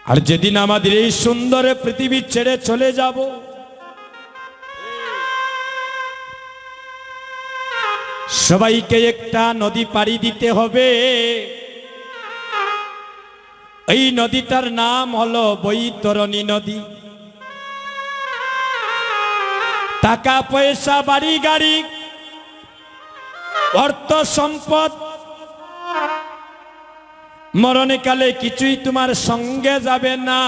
আর যেদিন আমাদের এই সুন্দর পৃথিবী ছেড়ে চলে যাব, সবাইকে একটা নদী পাড়ি দিতে হবে। এই নদীটার নাম হলো বৈতরণী নদী। টাকা পয়সা, বাড়ি গাড়ি, অর্থ সম্পদ মরণকালে কিছুই তোমার সঙ্গে যাবে না।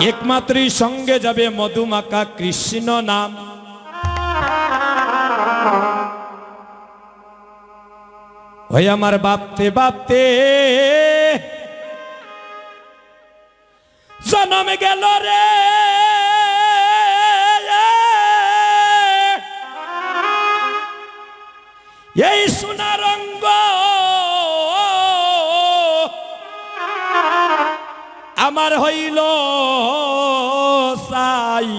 একমাত্রই সঙ্গে যাবে মধুমাখা কৃষ্ণ নাম। ওই আমার ভাবতে ভাবতে জন্ম গেল রে, এই সোনার অঙ্গ আমার হইল সাই।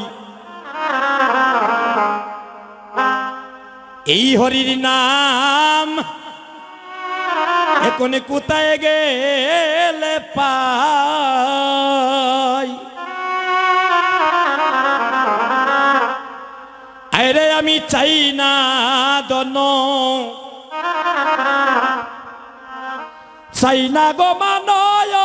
এই হরির নাম এখন কোথায় গেলে পাই? আরে আমি চাই না দন, চাই না গো মানয়,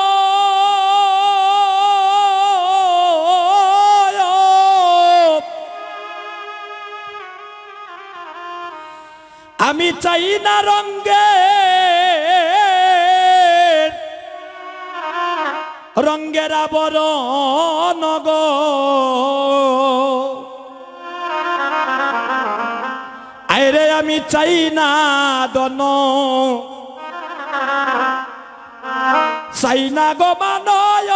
আমি চাই না রঙ্গে রঙ্গের আবরণ গো। আরে আমি চাই না দন, চাই না গো মানয়,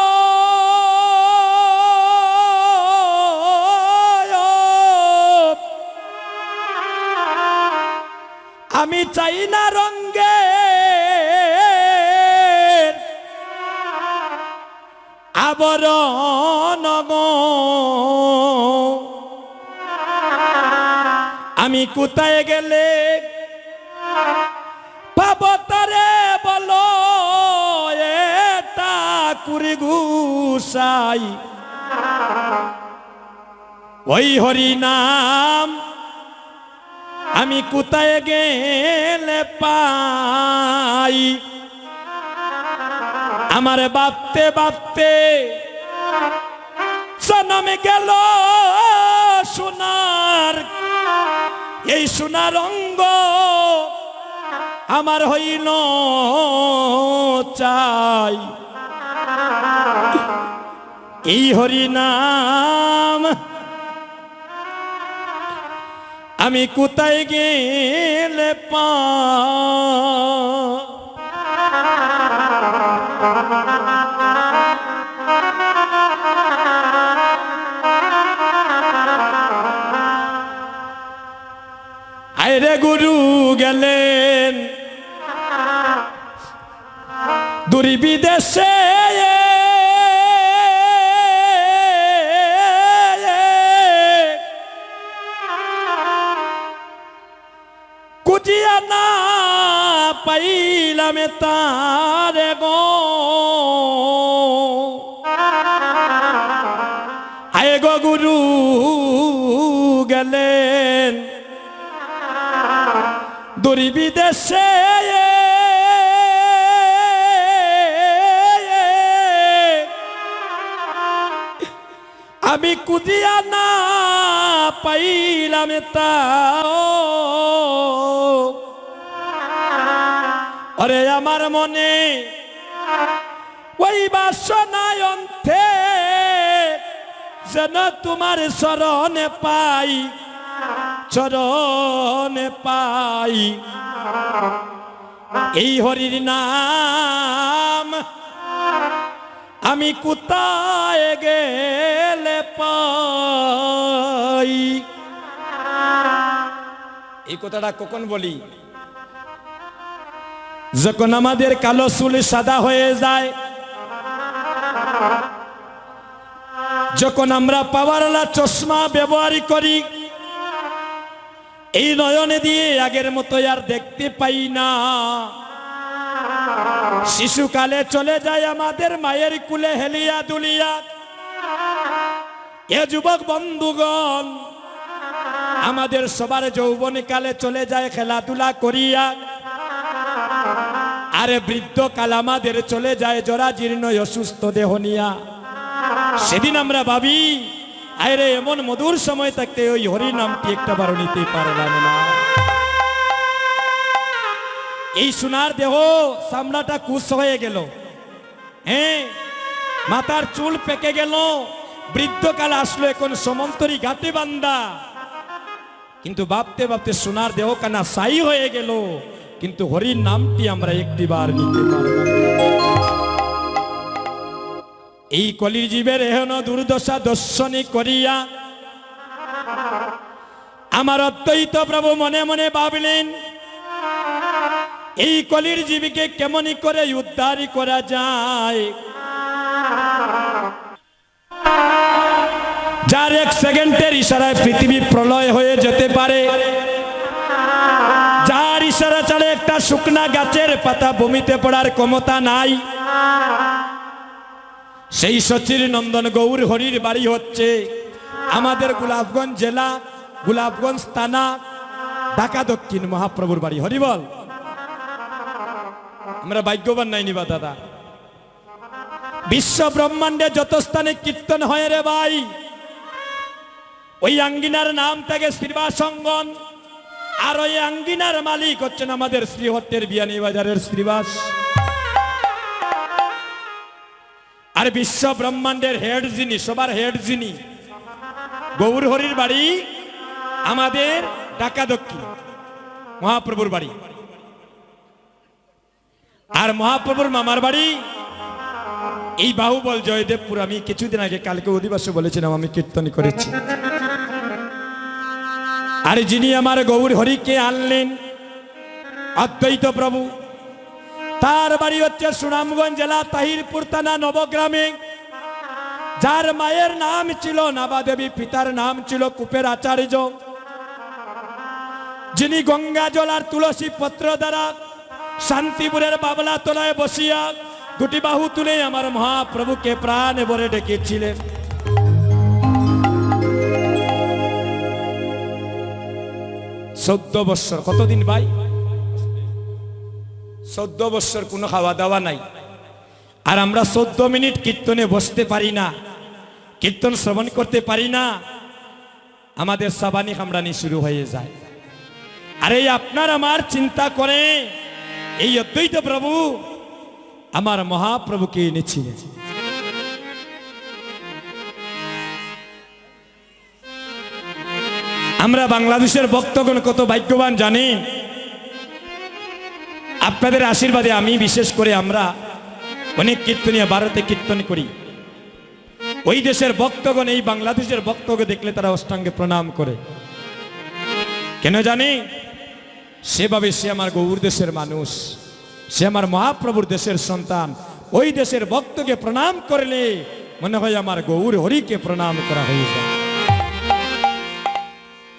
আমি চাই না রঙ্গে আবরণ গো। আমি কোথায় গেলে পাবো তারে বলো এটা কুড়ি গুসাই? ওই হরি নাম আমি কোথায় গেলে পাই? আমার ভাবতে ভাবতে জন্মে গেল সোনার, এই সোনার অঙ্গ আমার হইল চাই। এই হরি নাম আমি কোথায় গেলে পাই? আইরে গুরু গেলেন দূরি বিদেশে, কুটিয়া না পাইলাম তারে গো। আয় গো গুরু গেলেন দূরি বিদেশে, আমি কুদিয়া না পাইলাম তা। আরে আমার মনে ওই বাসনায় অন্তে যেন তোমার চরণে পাই, চরণে পাই। এই হরির নাম আমি কোথায় গেলে পাই? এই কথাটা কখন বলি? যখন আমাদের কালো চুল সাদা হয়ে যায়, যখন আমরা পাওয়ারওয়ালা চশমা ব্যবহার করি, এই নয়নে দিয়ে আগের মতো আর দেখতে পাই না। শিশুকালে চলে যায় আমাদের মায়ের কুলে হেলিয়া দুলিয়া। এ যুবক বন্ধুগণ, আমাদের সবার যৌবনকালে চলে যায় খেলাধুলা করিয়া, আরে বৃদ্ধকাল আমাদের চলে যায় জরাজীর্ণ অসুস্থ দেহ নিয়া। সেদিন আমরা ভাবি, আরে এমন মধুর সময় থাকতে ওই হরি নামটি একটা বারো নিতে পারলাম না। এই সোনার দেহ চামড়াটা কুশ হয়ে গেল, হ্যাঁ, মাথার চুল পেকে গেল, বৃদ্ধকাল আসলো, এখন সমন্তরী ঘাটে বান্দা। কিন্তু ভাবতে ভাবতে সোনার দেহ কানা সাই হয়ে গেল, কিন্তু হরির নামটি আমরা একটিবার নিতে পারলাম না। এই কলির জীবের এহেন দুর্দশা দর্শনী করিয়া আমার অদ্বৈত প্রভু মনে মনে ভাবলেন, এই কলির জীবকে কেমনি করে উদ্ধার করা যায়, যার এক সেকেন্ডের ইশারায় পৃথিবী প্রলয় হয়ে যেতে পারে, যার ইশারা ছাড়া একটা শুকনা গাছের পাতা ভূমিতে পড়ার ক্ষমতা নাই, সেই সচির নন্দন গৌর হরির বাড়ি হচ্ছে আমাদের গোলাপগঞ্জ জেলা, গোলাপগঞ্জ থানা, ঢাকা দক্ষিণ। মহাপ্রভুর বাড়ি হরিবল। আমরা ভাগ্যবান নাই নিবা দাদা। বিশ্ব ব্রহ্মাণ্ডে যত স্থানে কীর্তন হয় রে ভাই, ওই আঙ্গিনার নাম থেকে শ্রীবাস অঙ্গন, আর ওই আঙ্গিনার মালিক হচ্ছেন আমাদের শ্রীহট্টের বিয়ানীবাজারের শ্রীবাস। আর বিশ্ব ব্রহ্মাণ্ডের হেড যিনি, সবার হেড যিনি, গৌর হরির বাড়ি আমাদের ঢাকা দক্ষিণ, মহাপ্রভুর বাড়ি। আর মহাপ্রভুর মামার বাড়ি এই বাহুবল জয়দেবপুর। আমি কিছুদিন আগে কালকে অধিবাসে বলেছিলাম, আমি কীর্তন করেছি। আর যিনি আমার গৌর হরিকে আনলেন, অদ্বৈত প্রভু, তার বাড়ি হচ্ছে সুনামগঞ্জ জেলা তাহিরপুর থানা নবগ্রামে। যার মায়ের নাম ছিল নাবাদেবী, পিতার নাম ছিল কুপের আচার্য, যিনি গঙ্গা জল আর তুলসী পত্র দ্বারা শান্তিপুরের বাবলা তলায় বসিয়া দুটি বাহু তুলে আমার মহাপ্রভুকে প্রাণে ভরে ডেকেছিলেন। 14 বছর, কতদিন ভাই? 14 বছর কোনো খাওয়া দাওয়া নাই। আর আমরা 14 মিনিট কীর্তনে বসতে পারি না, কীর্তন শ্রবণ করতে পারি না, আমাদের সাবানি খামড়ানি শুরু হয়ে যায়। আর এই আপনার আমার চিন্তা করে এই অদ্বৈত প্রভু আমার মহাপ্রভুকে এনেছিলেন। আমরা বাংলাদেশের ভক্তগণ কত ভাগ্যবান জানেন। আপনাদের আশীর্বাদে আমি বিশেষ করে আমরা অনেক কীর্তনিয়া ভারতে কীর্তন করি। ওই দেশের ভক্তগণ এই বাংলাদেশের ভক্তকে দেখলে তারা অষ্টাঙ্গে প্রণাম করে। কেন জানি? সেভাবে সে আমার গৌর দেশের মানুষ, সে আমার মহাপ্রভুর দেশের সন্তান। ওই দেশের ভক্তকে প্রণাম করলে মনে হয় আমার গৌর হরিকে প্রণাম করা হয়ে যায়।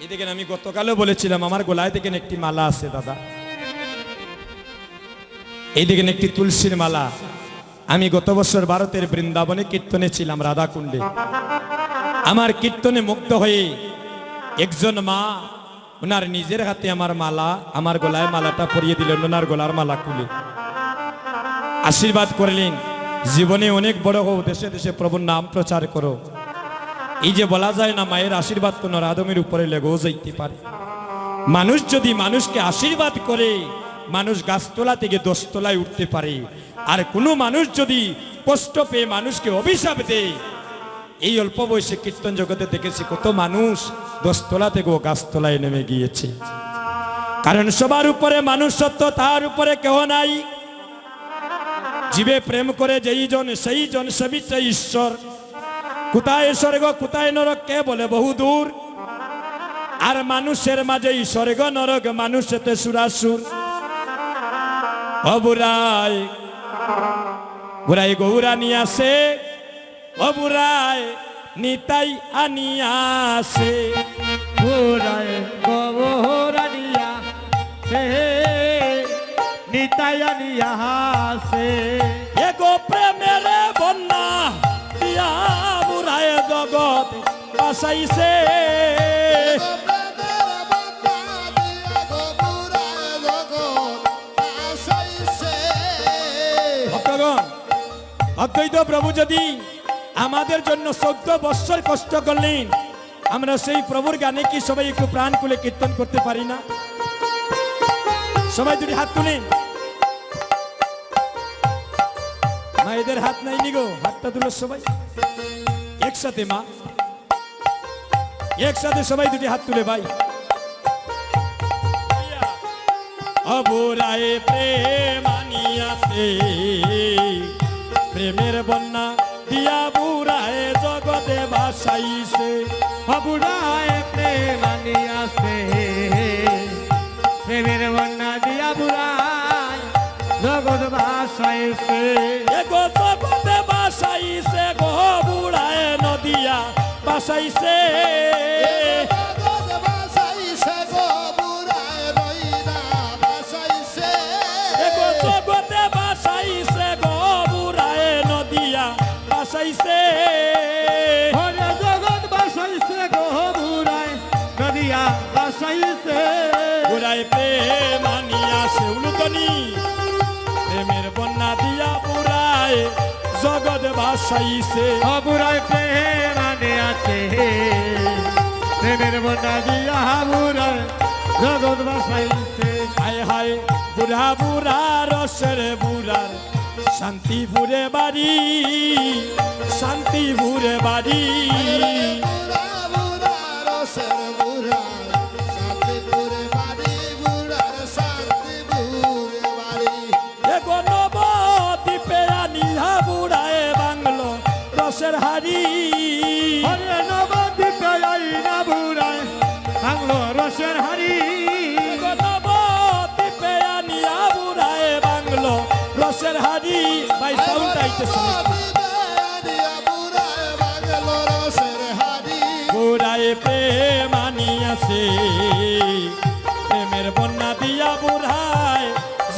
এই দেখেন, আমি গতকালও বলেছিলাম আমার গলায় দেখেন একটি মালা আছে দাদা, এই দেখেন একটি তুলসীর মালা। আমি গত বছর ভারতের বৃন্দাবনে কীর্তনে ছিলাম, রাধাকুণ্ডে। আমার কীর্তনে মুগ্ধ হয়ে একজন মা ওনার নিজের হাতে আমার মালা, আমার গলায় মালাটা পরিয়ে দিলেন, ওনার গলার মালা খুলে আশীর্বাদ করলেন, জীবনে অনেক বড় হও, দেশে দেশে প্রভুর নাম প্রচার করো। এই যে বলা যায় না, মায়ের আশীর্বাদ তো নরাদমের উপরে লেগেও যাইতে পারে। মানুষ যদি মানুষকে আশীর্বাদ করে, মানুষ গাছতলা থেকে 10 তলায় উঠতে পারে। আর কোনো মানুষ যদি কষ্ট পেয়ে মানুষকে অভিশাপ দেয়, এই অল্প বয়সে কীর্তন জগতে দেখেছি কত মানুষ 10 তলা থেকেও গাছতলায় নেমে গিয়েছে। কারণ সবার উপরে মানুষ সত্য, তার উপরে কেহ নাই। জীবে প্রেম করে যেই জন সেই জন সেবিছে ঈশ্বর। কোথায় স্বর্গ কোথায় নরক কে বলে বহু দূর। আর মানুষের মাঝে স্বর্গ নরক, মানুষেতে সুরাসুর। অবুরায় বুড়াই গৌরা নিয়ে আসে, অবুরায় নিতাই আনিয়াছে, বুড়াই গৌরা নিয়া সে তাইয়া নিয়া হাসে এগো প্রেমের বন্যা দিয়া বুড়ায় জগৎ বাসাইছে ভক্তগণ, অদ্বৈত প্রভু যদি আমাদের জন্য 14 বৎসর কষ্ট করলেন, আমরা সেই প্রভুর গানে কি সবাই একটু প্রাণ খুলে কীর্তন করতে পারি না? সবাই দুটি হাত তুলেন। মায়েদের হাত নাই নিগো, হাতটা তুলো সবাই একসাথে। মা একসাথে সবাই দুটি হাত তুলে ভাই। অবুরায় প্রেম আনিয়াছে, প্রেমের বন্যা দিয়া বুড়ায় জগতে ভাসাইছে। বুড়ায় প্রেম আনিয়াছে, প্রেমের বন্যা দিয়া বুড়ায় জগৎ ভাসাইছে। এগো জগতে ভাসাইছে গো বুড়ায় নদিয়া ভাসাইছে। এগো জগতে ভাসাইছে গো বুড়ায় নদিয়া ভাসাইছে। ওরে জগৎ ভাসাইছে গো বুড়ায় নদিয়া ভাসাইছে। বুড়ায় প্রেম আনিয়াছে উলুতনি, প্রেমের বন্যা দিয়া বুড়ায় জগৎ ভাসাইছে। বুড়ায় প্রেম আনিয়াছে, প্রেমের বন্যা দিয়া বুড়ায় জগৎ ভাসাইছে। হায় হায় বুড়া বুড়া রসের বুড়ার শান্তিপুরে বাড়ি, শান্তিপুরে বাড়ি। এগো নবদ্বীপে আনিয়া বুড়ায় বাংলো রসের হাড়ি। ওরে নবদ্বীপে আইনা বুড়ায় বাংলো রসের হাড়ি। এগো নবদ্বীপে আনিয়া বুড়ায় বাংলো রসের হাড়ি। ভাই সাউন্ড আইতেছে। বুড়ায় প্রেম আনিয়াছে, প্রেমের বন্যা দিয়া বুড়ায়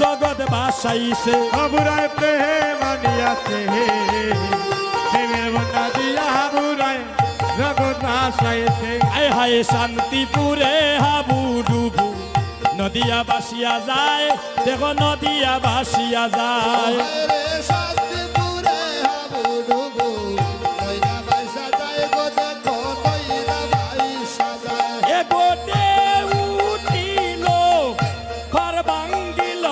জগৎ ভাসাইছে। বুড়ায় প্রেম আনিয়াছে, প্রেমের বন্যা দিয়া বুড়ায় জগৎ ভাসাইছে। হায় হায় শান্তিপুরে হাবু ডুবু নদিয়া ভাসিয়া যায়, দেখো নদিয়া ভাসিয়া যায়। এগো ঢেউ উঠিল, ঘর ভাঙ্গিল,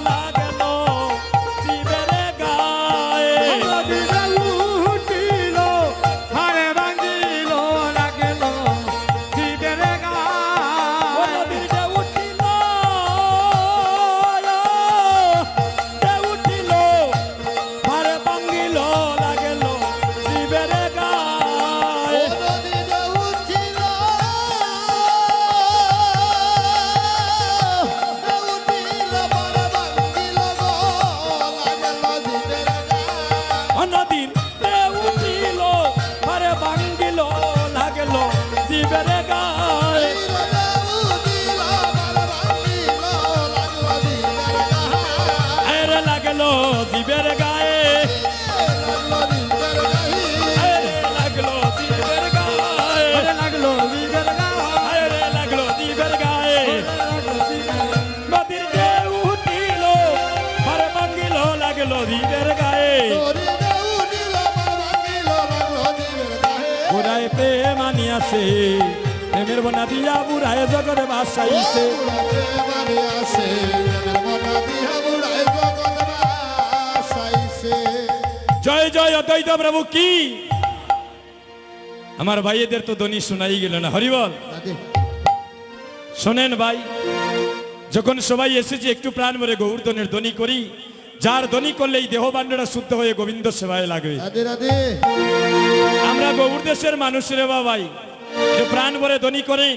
লাগল জীবের গায়ে। নদীতে উঠিল, হারে ভাঙিল, লাগিল জীবের ও গায়ে। নদীর ঢেউ উঠিল, ঢেউ উঠিল, ঘর ভাঙ্গিল, লাগল জীবের গায়ে। নদীর ঢেউ উঠিল, ঘরে ভাঙ্গিল, লাগল জীবের গায়ে। আরে লাগল জীবের গায়ে, আরে লাগলো জীবের গায়ে, ওরে লাগলো জীবের গায়ে। আরে লাগলো জীবের গায়ে। নদীর ঢেউ উঠিল, ঘরে ভাঙ্গিল, লাগলো জীবের গায়ে। বুড়ায় প্রেম আনিয়াছে, প্রেমের বন্যা দিয়া বুড়ায় জগতে ভাসাইছে। জয় জয় অদ্বৈত প্রভু কি। আমার ভাইয়েদের তো ধ্বনি শোনাই গেল না, হরিবল। শোনেন ভাই, যখন সবাই এসেছে একটু প্রাণ ভরে গৌরধনের ধ্বনি করি। যার ধ্বনি করলে এই দেহবান্ডরা শুদ্ধ হয়ে গোবিন্দ সেবায় লাগবে। আমরা গৌর দেশের মানুষ রে ভাই, একটু প্রাণ ভরে ধ্বনি করেন।